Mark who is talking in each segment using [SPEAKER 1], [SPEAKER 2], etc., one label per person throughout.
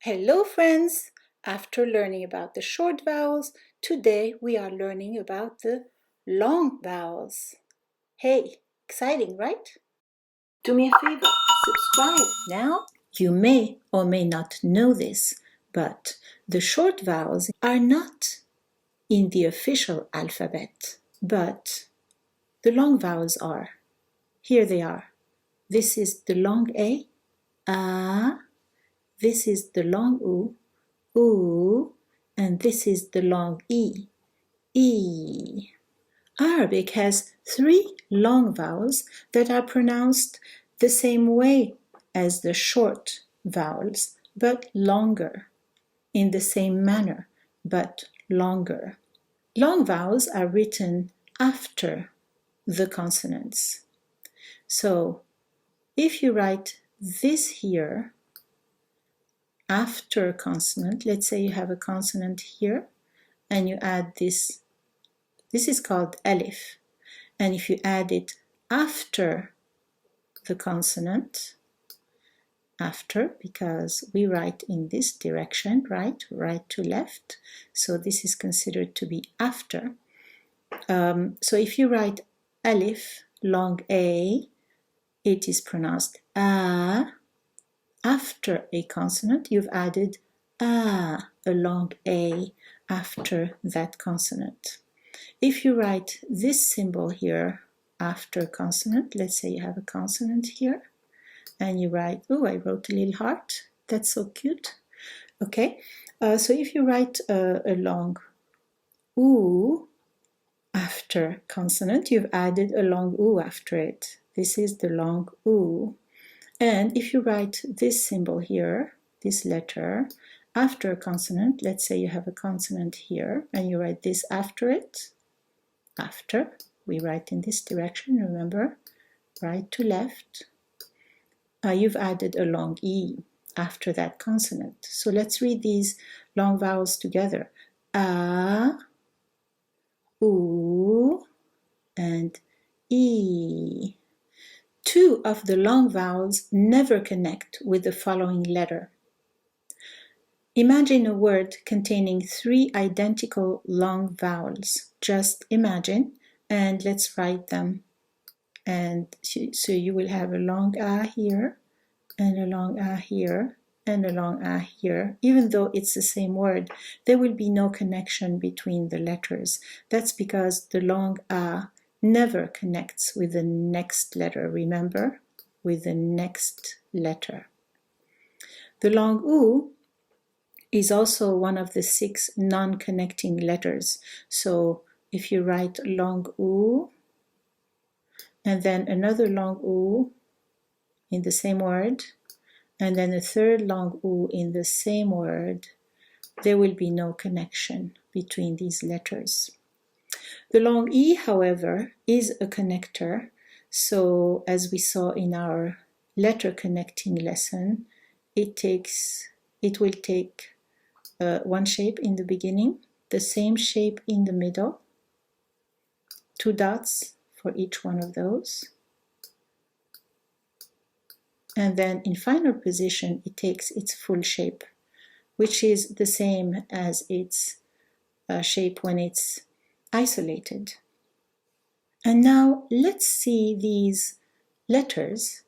[SPEAKER 1] Hello friends! After learning about the short vowels, today we are learning about the long vowels. Hey, exciting, right?
[SPEAKER 2] Do me a favor, subscribe.
[SPEAKER 1] Now, you may or may not know this, but the short vowels are not in the official alphabet, but the long vowels are. Here they are. This is the long A, A. This is the long U, oo, and this is the long E, E. Arabic has 3 long vowels that are pronounced the same way as the short vowels, but longer, in the same manner, but longer. Long vowels are written after the consonants. So, if you write this here, after a consonant, let's say you have a consonant here, and you add this is called alif, and if you add it after the consonant, after, because we write in this direction, right to left, so this is considered to be after. So if you write alif, long A, it is pronounced a. After a consonant, you've added a long A after that consonant. If you write this symbol here after a consonant, let's say you have a consonant here, and you write, oh, I wrote a little heart. That's so cute. Okay, so if you write a long oo after consonant, you've added a long oo after it. This is the long oo. And if you write this symbol here, this letter, after a consonant, let's say you have a consonant here, and you write this after it, after, we write in this direction, remember, right to left, you've added a long E after that consonant. So let's read these long vowels together. A, oo, and E. 2 of the long vowels never connect with the following letter. Imagine a word containing 3 identical long vowels. Just imagine, and let's write them. And so you will have a long A here, and a long A here, and a long A here. Even though it's the same word, there will be no connection between the letters. That's because the long A never connects with the next letter, remember? With the next letter. The long U is also one of the 6 non-connecting letters. So if you write long U, and then another long U in the same word, and then a third long U in the same word, there will be no connection between these letters. The long E, however, is a connector. So as we saw in our letter connecting lesson, it will take one shape in the beginning, the same shape in the middle, 2 dots for each one of those. And then in final position, it takes its full shape, which is the same as its shape when it's isolated. And now let's see these letters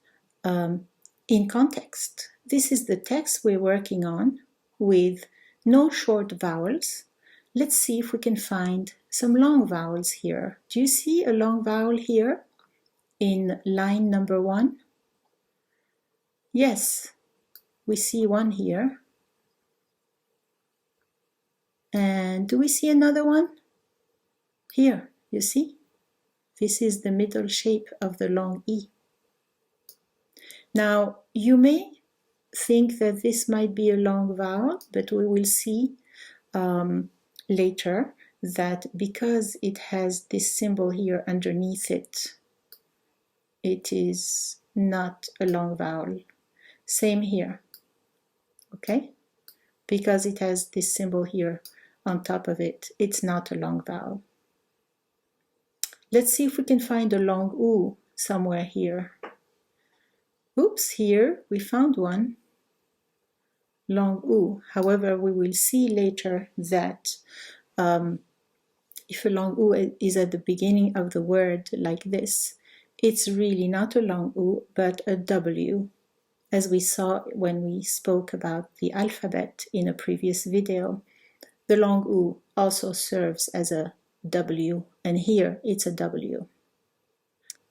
[SPEAKER 1] in context. This is the text we're working on with no short vowels. Let's see if we can find some long vowels here. Do you see a long vowel here in line number 1? Yes, we see one here. And do we see another one? Here, you see? This is the middle shape of the long E. Now, you may think that this might be a long vowel, but we will see later that because it has this symbol here underneath it, it is not a long vowel. Same here, okay? Because it has this symbol here on top of it, it's not a long vowel. Let's see if we can find a long U somewhere here. Oops, here we found one. long U. However, we will see later that if a long U is at the beginning of the word like this, it's really not a long U, but a W, as we saw when we spoke about the alphabet in a previous video. The long U also serves as a W, and here it's a W.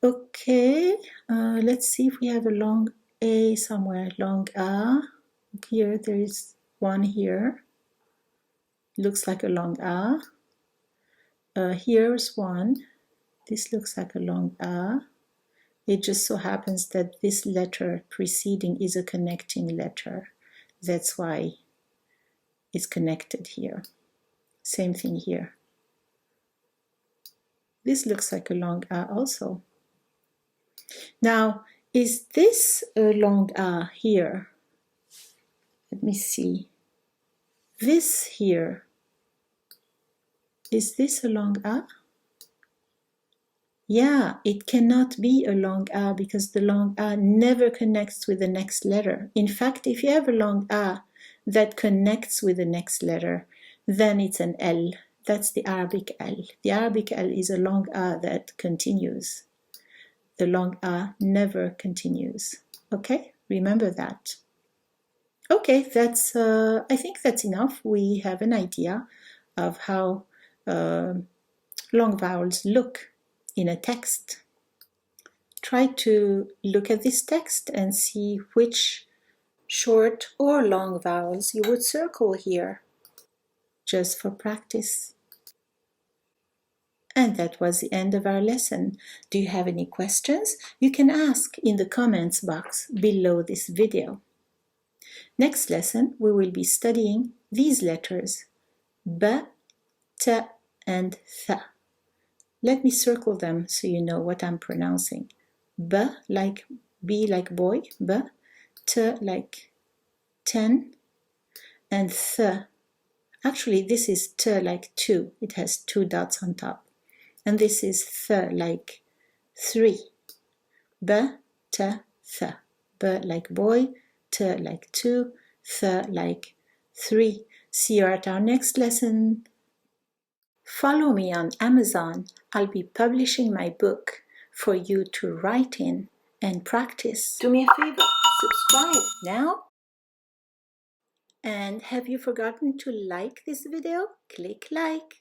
[SPEAKER 1] Okay, let's see if we have a long A somewhere, long A. Here there is one here. Looks like a long A. Here's one. This looks like a long A. It just so happens that this letter preceding is a connecting letter. That's why it's connected here. Same thing here. This looks like a long A also. Now, is this a long A here? Let me see. This here, is this a long A? Yeah, it cannot be a long A because the long A never connects with the next letter. In fact, if you have a long A that connects with the next letter, then it's an L. That's the Arabic L. The Arabic L is a long A that continues. The long A never continues. Okay, remember that. Okay, that's. I think that's enough. We have an idea of how long vowels look in a text. Try to look at this text and see which short or long vowels you would circle here, just for practice. And that was the end of our lesson. Do you have any questions? You can ask in the comments box below this video. Next lesson, we will be studying these letters, B, T, and Th. Let me circle them so you know what I'm pronouncing. B like boy, B, T like 10, and Th. Actually, this is T like 2. It has 2 dots on top. And this is Th like 3. B, T, Th. B like boy, T like 2, Th like 3. See you at our next lesson. Follow me on Amazon. I'll be publishing my book for you to write in and practice.
[SPEAKER 2] Do me a favor, subscribe
[SPEAKER 1] Now? And have you forgotten to like this video? Click like.